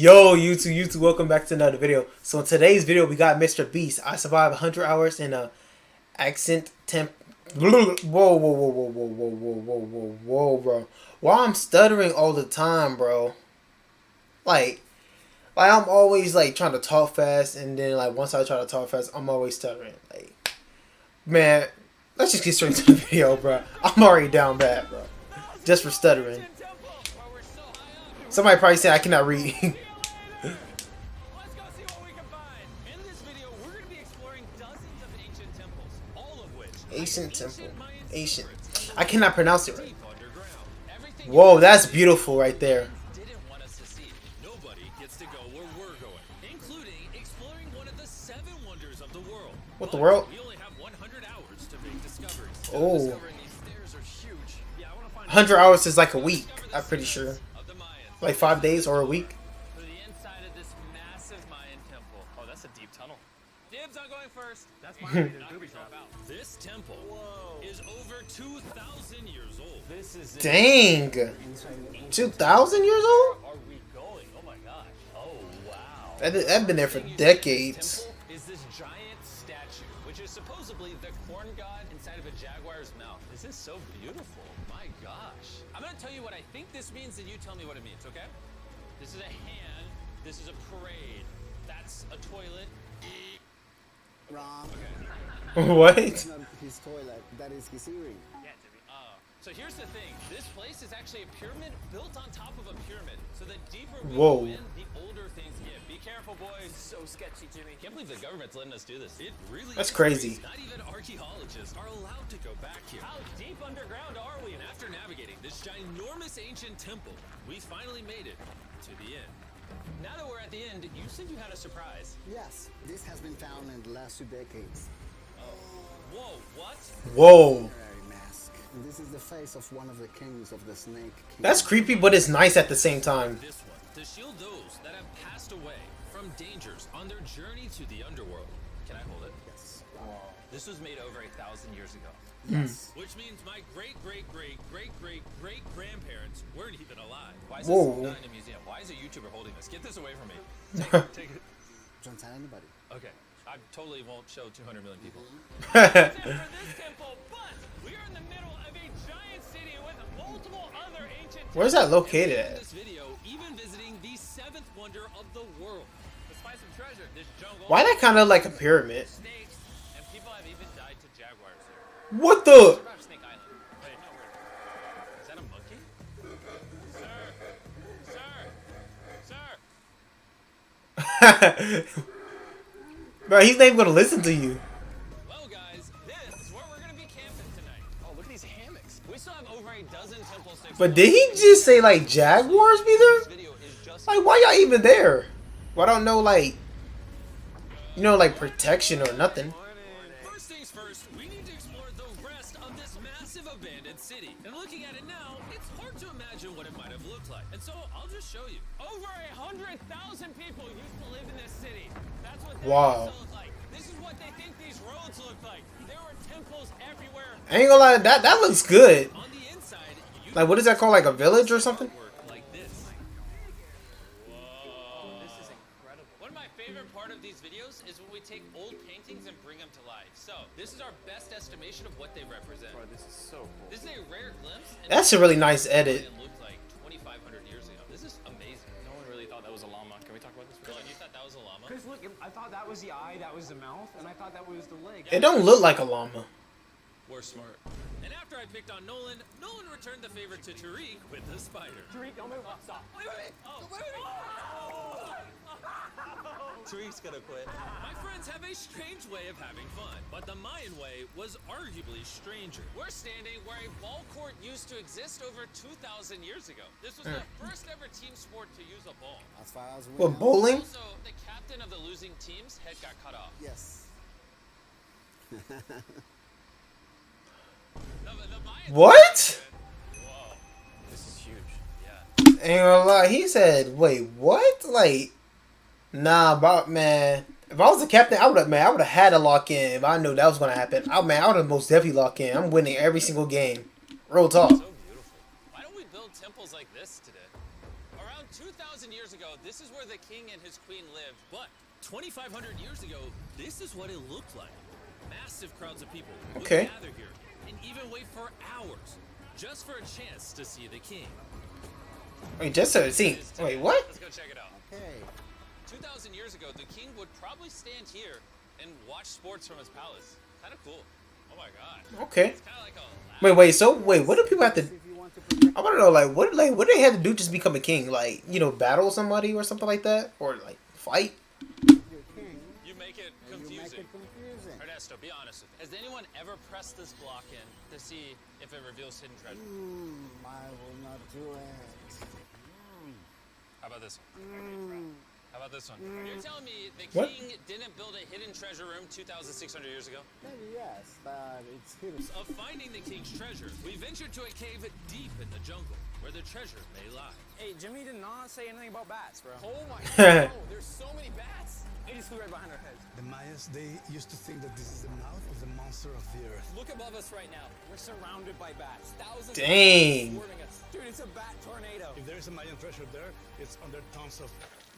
Yo, YouTube, welcome back to another video. So in today's video, we got MrBeast. I survived 100 hours in a accent temp. Whoa, whoa, whoa, whoa, whoa, whoa, whoa, whoa, whoa, whoa, bro. Why I'm stuttering all the time, bro? Like I'm always like trying to talk fast, and then like once I try to talk fast, I'm always stuttering. Like, man, let's just get straight to the video, bro. I'm already down bad, bro. Just for stuttering. Somebody probably said I cannot read. Let's go see what we can find. In this video, we're going to be exploring dozens of ancient temples, all of which Ancient temple. Mayan Ancient. secrets. I cannot pronounce it right. Deep underground. Everything Whoa, that's beautiful right there. didn't want us to see. Nobody gets to go where we're going, including exploring one of the 7 wonders of the world. What the But world? we only have 100 hours to make discoveries. Oh. Discovering these stairs are huge. Yeah, I want to find 100 hours is like a week, I'm pretty sure. of the Mayans. Like 5 days or a week. To the inside of this massive Mayan temple. Oh, that's a deep tunnel. Dibs on going first. That's my booby trap. This temple is over 2,000 years old. This is Dang. 2,000 years old? Are we going? Oh my gosh. Oh wow. I've been there for decades. Temple is this giant statue, which is supposedly the corn god inside of a jaguar's mouth. This is so beautiful. My gosh. I'm gonna tell you what I think this means, and you tell me what it means, okay? This is a hand. This is a parade. That's a toilet. Wrong. What? It's not his toilet. That is his earring. Yeah, so here's the thing. This place is actually a pyramid built on top of a pyramid. So the deeper we Whoa. go in, the older things get. Be careful, boys. So sketchy, Jimmy. Can't believe the government's letting us do this. It really That's is crazy. Not even archaeologists are allowed to go back here. How deep underground are we? And after navigating this ginormous ancient temple, we finally made it to the end. Now that we're at the end, you said you had a surprise. Yes, this has been found in the last 2 decades. Whoa, what? Whoa. Temporary mask. This is the face of one of the kings of the Snake Kingdom. That's creepy, but it's nice at the same time. This one, to shield those that have passed away from dangers on their journey to the underworld. Can I hold it? Yes. This was made over 1,000 years ago. Yes. Which means my great-great-great-great-great-great-grandparents weren't even alive. Why is Whoa. this not in a museum? Why is a YouTuber holding this? Get this away from me. Take it, take it. Don't tell anybody. Okay. I totally won't show 200 million people. Where's Except for this temple, but we are in the middle of a giant city with multiple other ancient that located in at? this video, even visiting the 7th wonder of the world. Let's find some treasure. This jungle. Why that kind of like a pyramid? Snakes, and people have even died to jaguars here. What the? What about Snake Island? Wait, no, where? Is that a monkey? Sir! Bro, he's not even gonna listen to you. Well, guys, this is where we're gonna be camping tonight. Oh, look at these hammocks. We still have over a dozen temple sticks. But did he just say like jaguars be there? This video is just Like, why y'all even there? Well, I don't know, like, you know, like protection or nothing. First things first, we need to explore the rest of this massive abandoned city. And looking at it now, it's hard to imagine what it might have looked like. And so I'll just show you. Over 100,000 people used to live in this city. That's what they Wow. used to look like. This is what they think these roads look like. There were temples everywhere. I ain't gonna lie, that looks good. On the inside, you Like, what is that called? Like a village or something? work like this. Whoa. This is incredible. One of my favorite part of these videos is when we take old paintings and bring them to life. So, this is our best estimation of what they represent. Bro, this is so cool. This is a rare glimpse. And That's a really nice edit. it looked like 2,500 years ago. This is amazing. No one really thought that was a llama. Can we talk about this for a Dylan, second? you thought that was a llama? Because look, I thought that was the eye, that was the mouth, and I thought that was the leg. It don't look like a llama. We're smart. And after I picked on Nolan, Nolan returned the favor to Tariq with the spider. Tariq, don't move. Stop. Wait, wait, oh, wait, Tariq's gonna quit. My friends have a strange way of having fun, but the Mayan way was arguably stranger. We're standing where a ball court used to exist over 2,000 years ago. This was the first ever team sport to use a ball. As far as we What, know. bowling? Also, the captain of the losing team's head got cut off. Yes. The Mayans- What? Whoa, This is huge. yeah. Ain't gonna lie, he said, wait, what? Like, nah, but man, if I was the captain, I would have had to lock in if I knew that was gonna happen. I would have most definitely locked in. I'm winning every single game. Real talk. So beautiful. Why don't we build temples like this today? Around 2,000 years ago, this is where the king and his queen lived. But 2,500 years ago, this is what it looked like. Massive crowds of people would Okay. gather here and even wait for hours just for a chance to see the king. Wait, just so see. Wait, what? Let's go check it out. Okay. 2,000 years ago, the king would probably stand here and watch sports from his palace. Kind of cool. Oh my god. Okay. It's kind of like a Wait. So wait, what do people have to? If you want to protect I want to know, what do they have to do just to become a king? Like, you know, battle somebody or something like that, or like fight? your king, You make it you make confusing. it confusing. Ernesto, be honest with me. Has anyone ever pressed this block in to see if it reveals hidden treasure? I will not do it. How about this one? How about this one? You're telling me the What? king didn't build a hidden treasure room 2,600 years ago? Maybe yes, but it's hidden. Of finding the king's treasure, we ventured to a cave deep in the jungle where the treasure may lie. Hey, Jimmy did not say anything about bats, bro. Oh my god, no, there's so many bats. They just flew right behind our heads. The Mayas, they used to think that this is the mouth of the monster of the earth. Look above us right now. We're surrounded by bats. Thousands Dang. of bats swarming us. Dude, it's a bat tornado. If there is a Mayan treasure there, it's under tons of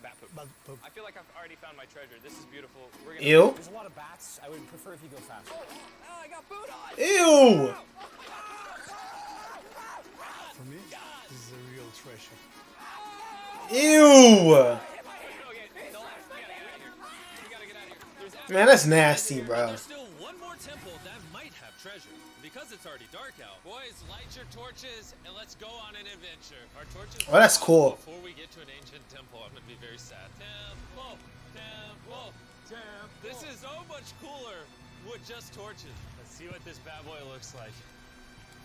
Bat poop. bad poop. I feel like I've already found my treasure. This is beautiful. We're gonna Ew. There's a lot of bats. I would prefer if you go fast. I got food on. Ew. For me, this is a real treasure. Ew. Okay, no, we gotta get out of here. There's Man, that's nasty, bro. There's still one more temple that might have treasure. Because it's already dark out. Boys, light your torches and let's go on an adventure. Our torches. Oh, that's cool. Before we get to an ancient temple, I'm gonna be very sad. Temple, temple, temple. This is so much cooler with just torches. Let's see what this bad boy looks like.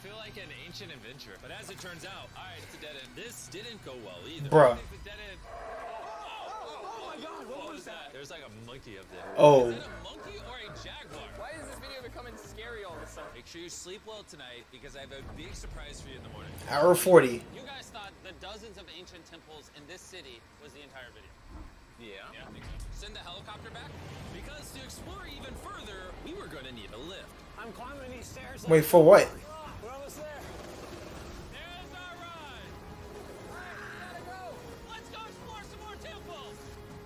Feel like an ancient adventure, but as it turns out, all right, it's a dead end. This didn't go well either. Bruh. It's a dead end. Oh my God! What was that? There's like a monkey up there. Oh. Is that a monkey or a jaguar? Why is this video becoming scary all of a sudden? Make sure you sleep well tonight because I have a big surprise for you in the morning. Hour 40. You guys thought the dozens of ancient temples in this city was the entire video. Yeah. Yeah, I think so. Send the helicopter back? Because to explore even further, we were going to need a lift. I'm climbing these stairs. Wait, for what? We're almost there. There's our ride! Gotta go! Let's go explore some more temples!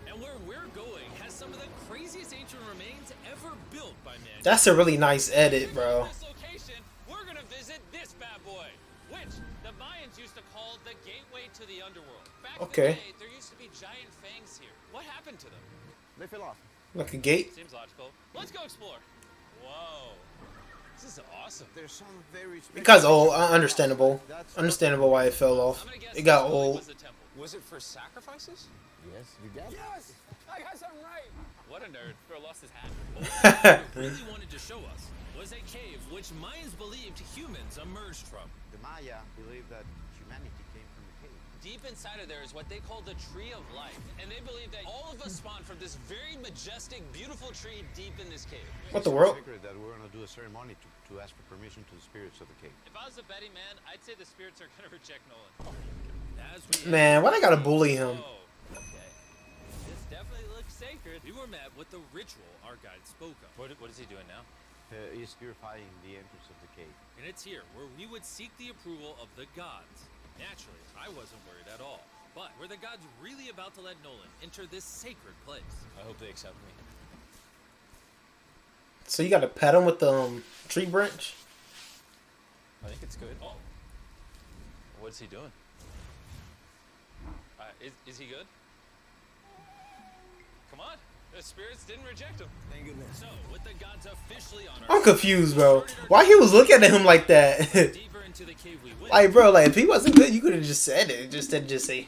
And where we're going has some of the craziest ancient remains ever built by man. That's a really nice edit, bro. This location, we're gonna visit this bad boy, which the Mayans used to call the gateway to the underworld. Back Okay. in the day, there used to be giant fangs here. What happened to them? They fell off. Like a gate. Seems logical. Let's go explore. Whoa. This is awesome. There's some very special. Because old, understandable. Understandable why it fell off. I'm gonna guess It got this really old. was the temple. Was it for sacrifices? Yes, you got it. Yes! I got something right. What a nerd. Bro lost his hat. But what it really wanted to show us was a cave which Mayans believed humans emerged from. The Maya believed that humanity came from a cave. Deep inside of there is what they call the Tree of Life. And they believe that all of us spawned from this very majestic, beautiful tree deep in this cave. What the It's world? Secret that we're gonna do a ceremony to ask for permission to the spirits of the cave. If I was a betting man, I'd say the spirits are gonna reject Nolan. As we Man, why they gotta bully him? Oh, okay. This definitely looks sacred. We were met with the ritual our guide spoke of. What is he doing now? He's purifying the entrance of the cave. And it's here where we would seek the approval of the gods. Naturally, I wasn't worried at all. But were the gods really about to let Nolan enter this sacred place? I hope they accept me. So you gotta pet him with the tree branch? I think it's good. Oh. What's he doing? Is he good? Come on. The spirits didn't reject him. Thank goodness. So, with the gods officially on our I'm confused, bro. Why he was looking at him like that? deeper into the cave we went. Like, bro, like if he wasn't good, you could have just said it. Just didn't just say.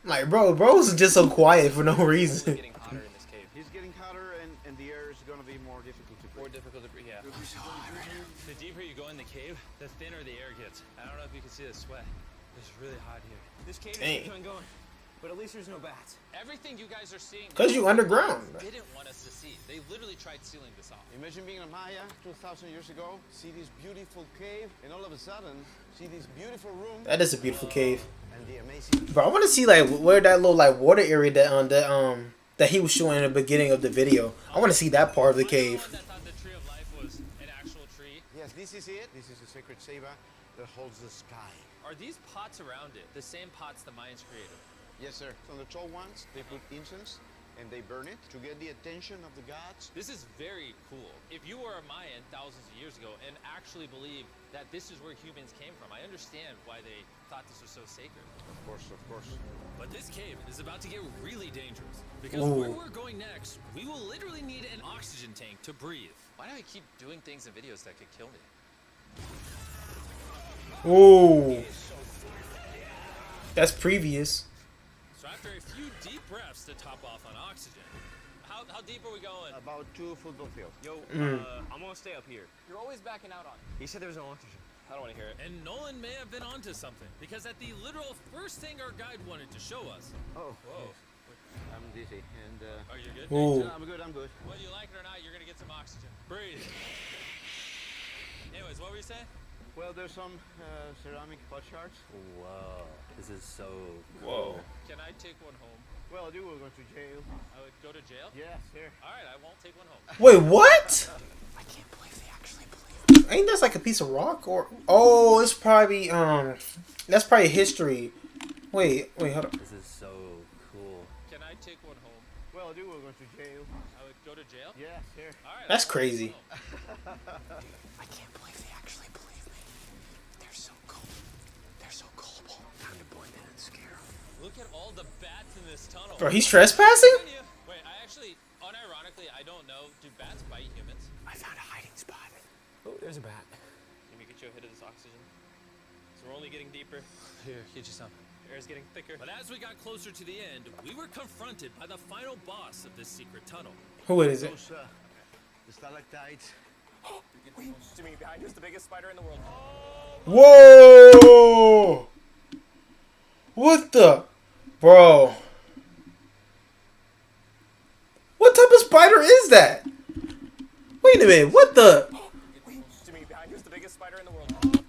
Like, bro was just so quiet for no It's reason. getting hotter in this cave. He's getting hotter and the air is gonna be more difficult to More breathe. difficult to breathe, yeah. The deeper you go in the cave, the thinner the air gets. I don't know if you can see the sweat. It's really hot here. This cave Dang. is keep on going. But at least there's no bats. Everything you guys are seeing. Cause you underground. Didn't want us to see. They literally tried sealing this off. Imagine being a Maya 2,000 years ago, see this beautiful cave, and all of a sudden, see this beautiful room That is a beautiful cave. and the amazing. Bro, I want to see like where that little like water area that he was showing in the beginning of the video. I want to see that part of the cave. That thought the Tree of Life was an actual tree. Yes, this is it. This is a sacred ceiba that holds the sky. Are these pots around it the same pots the Mayans created? Yes, sir. On the tall ones, they put incense and they burn it to get the attention of the gods. This is very cool. If you were a Mayan thousands of years ago and actually believed that this is where humans came from, I understand why they thought this was so sacred. Of course, of course. But this cave is about to get really dangerous because Ooh. where we're going next, we will literally need an oxygen tank to breathe. Why do I keep doing things in videos that could kill me? Ooh. That's previous. So after a few deep breaths to top off on oxygen, how deep are we going? About 2 football fields. Yo, I'm gonna stay up here. You're always backing out on it. He said there was no oxygen. I don't want to hear it. And Nolan may have been onto something because at the literal first thing our guide wanted to show us. Oh, Whoa. I'm dizzy and Are you good? Ooh. I'm good, I'm good. Whether you like it or not, you're gonna get some oxygen. Breathe. Anyways, what were you saying? Well, there's some ceramic pot shards. Whoa, this is so Whoa. Can I take one home? Well, you will go to jail. I would go to jail? Yes, sir. All right, I won't take one home. Wait, what? I can't believe they actually believe. Ain't that like a piece of rock or? Oh, it's probably that's probably history. Wait, hold up. This is so cool. Can I take one home? Well, you will go to jail. I would go to jail? Yes, sir. All right. That's I'll take crazy. one home. I can't believe they actually believe me. They're so cool. They're so gullible. Time to blend in and scare them. Look at all the bats in this tunnel. Bro, he's trespassing? Wait, I actually, unironically, I don't know. Do bats bite humans? I found a hiding spot. Oh, there's a bat. Let me get you a hit of this oxygen. So we're only getting deeper. Here, get you some. The air's getting thicker. But as we got closer to the end, we were confronted by the final boss of this secret tunnel. Who is it? Those the stalactites. Wait, Jimmy, behind you is the biggest spider in the world. Whoa! What the? Bro. What type of spider is that? Wait a minute, what the? Wait, Jimmy, behind you is the biggest spider in the world.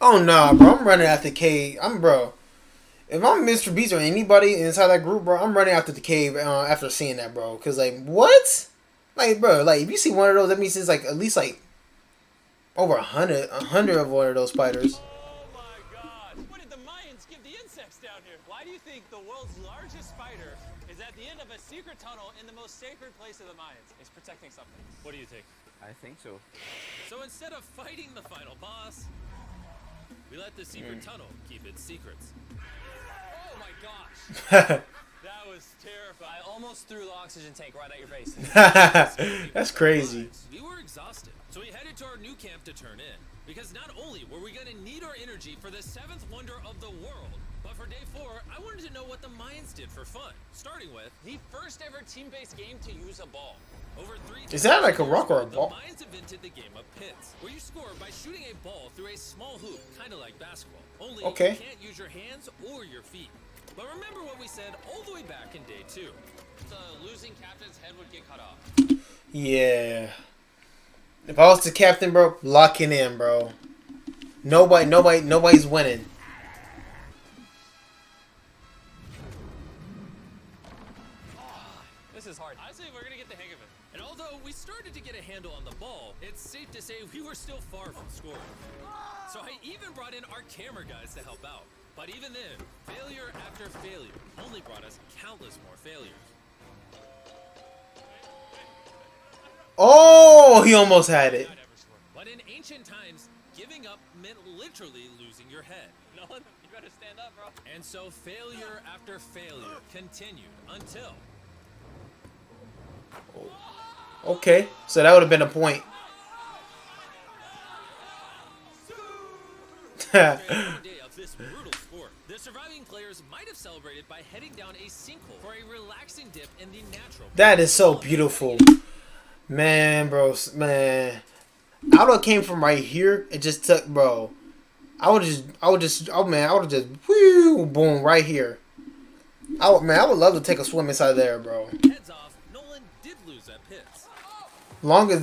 Oh nah, bro, I'm running after the cave. Bro. If I'm MrBeast or anybody inside that group, bro, I'm running after the cave after seeing that, bro. Cause like, what? Like, bro, like if you see one of those, that means it's like at least like over 100 of one of those spiders. Oh my god! What did the Mayans give the insects down here? Why do you think the world's largest spider is at the end of a secret tunnel in the most sacred place of the Mayans? It's protecting something. What do you think? I think so. So instead of fighting the final boss, we let the secret tunnel keep its secrets. Oh my gosh! That was terrifying. I almost threw the oxygen tank right at your face. That's crazy. We were exhausted, so we headed to our new camp to turn in. Because not only were we going to need our energy for the 7th wonder of the world, but for day 4, I wanted to know what the Mayans did for fun. Starting with the first ever team-based game to use a ball. Over 3 Is that like a rock or a ball? The Mayans invented the game of pits, where you score by shooting a ball through a small hoop, kind of like basketball. Only Okay. you can't use your hands or your feet. But remember what we said all the way back in day 2. The losing captain's head would get cut off. Yeah. If I was the captain, bro, locking in, bro. Nobody's winning. This is hard. Honestly, we're gonna get the hang of it. And although we started to get a handle on the ball, it's safe to say we were still far from scoring. So I even brought in our camera guys to help out. But even then, failure after failure only brought us countless more failures. Oh, he almost had it. Not ever scored. But in ancient times, giving up meant literally losing your head. Nolan, you better stand up, bro. And so failure after failure continued until... Okay, so that would have been a point. Day of this brutal sport, the surviving players might have celebrated by heading down a sinkhole for a relaxing dip in the natural. That is so beautiful. Man, bro, man. I would have came from right here. It just took, bro. I would have just, whoo, boom, right here. I would love to take a swim inside there, bro. Heads off, Nolan did lose at pits. Long as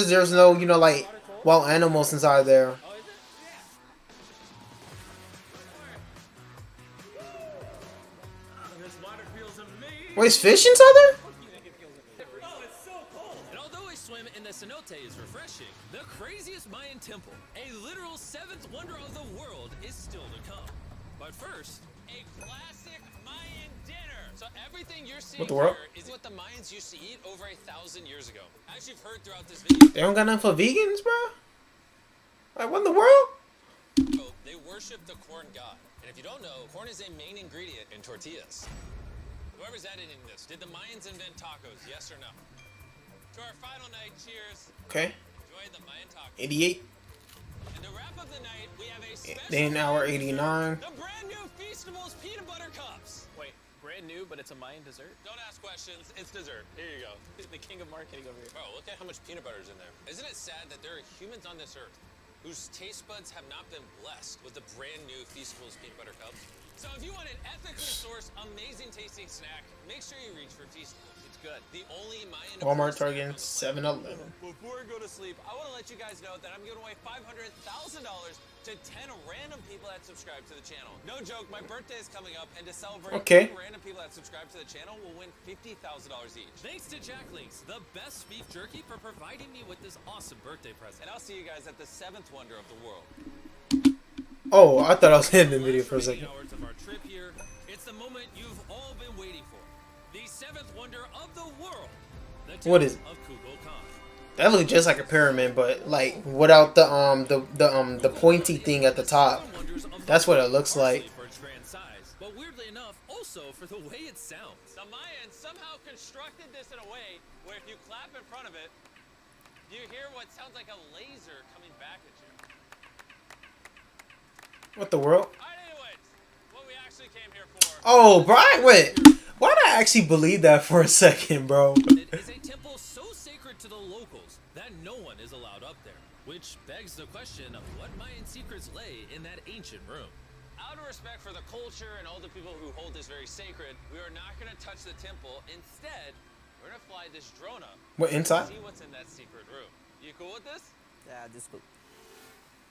there's no, like wild animals inside there. Oh, is it? This water feels amazing. Wait, is fish inside there? Oh, it's so cold. And although a swim in the cenote is refreshing, the craziest Mayan temple, a literal 7th wonder of the world, is still to come. But first, a classic So everything you're seeing What the world? here is what the Mayans used to eat over 1,000 years ago. As you've heard throughout this video, They don't got nothing for vegans, bro? Like, what in the world? they worship the corn god. And if you don't know, corn is a main ingredient in tortillas. Whoever's editing this, did the Mayans invent tacos, yes or no? To our final night, cheers. Okay. Enjoy the Mayan taco. 88. And to wrap up the night, we have a special Then hour 89. the brand new Feastables peanut butter cups. Wait, brand new, but it's a Mayan dessert? Don't ask questions, it's dessert. Here you go. The king of marketing over here. Bro, look at how much peanut butter is in there. Isn't it sad that there are humans on this earth whose taste buds have not been blessed with the brand new Feastables peanut butter cups? So if you want an ethically sourced, amazing tasting snack, make sure you reach for Feastables. It's good. The only Mayan Walmart, snack Target, on the 7-Eleven. planet. Before I go to sleep, I want to let you guys know that I'm giving away $500,000 to 10 random people that subscribe to the channel. No joke, my birthday is coming up, and to celebrate, Okay. 10 random people that subscribe to the channel will win $50,000 each. Thanks to Jack Links, the best beef jerky, for providing me with this awesome birthday present. And I'll see you guys at the 7th wonder of the world. Oh, I thought I was hitting the video for a Last second. 15 hours of our trip here, it's the moment you've all been waiting for. The 7th wonder of the world. The What is it? Temple of Kukulkan. That looks just like a pyramid, but like without the pointy thing at the top. That's what it looks like. For its grand size, but weirdly enough, also for the way it sounds. The Mayans somehow constructed this in a way where if you clap in front of it, you hear what sounds like a laser coming back at you. What the world? Alright, anyways, what we actually came here for. Oh, bro, wait. Why did I actually believe that for a second, bro? It is a temple so sacred to the locals that no one is allowed up there. Which begs the question of what Mayan secrets lay in that ancient room. Out of respect for the culture and all the people who hold this very sacred, we are not going to touch the temple. Instead, we're going to fly this drone up. What, inside? See what's in that secret room. You cool with this? Yeah, this cool.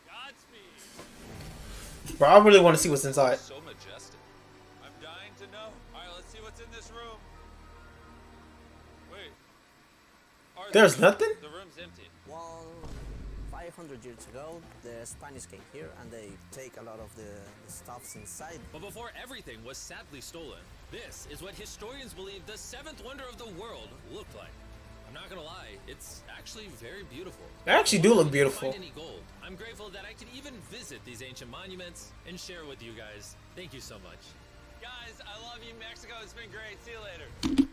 Godspeed. Bro, I really want to see what's inside. So majestic. I'm dying to know. All right, let's see what's in this room. Wait. There's nothing? The room's empty. Well, 500 years ago, the Spanish came here and they take a lot of the stuffs inside. But before everything was sadly stolen, this is what historians believe the 7th wonder of the world looked like. I'm not gonna lie, it's actually very beautiful. They actually do look beautiful. Find any gold. I'm grateful that I can even visit these ancient monuments and share with you guys. Thank you so much. Guys, I love you, Mexico. It's been great. See you later.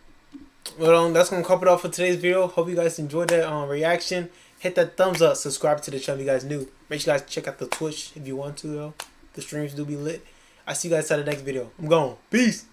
Well, that's gonna cap it off for today's video. Hope you guys enjoyed that reaction. Hit that thumbs up. Subscribe to the channel if you guys new. Make sure you guys check out the Twitch if you want to, though. The streams do be lit. I see you guys at the next video. I'm gone. Peace.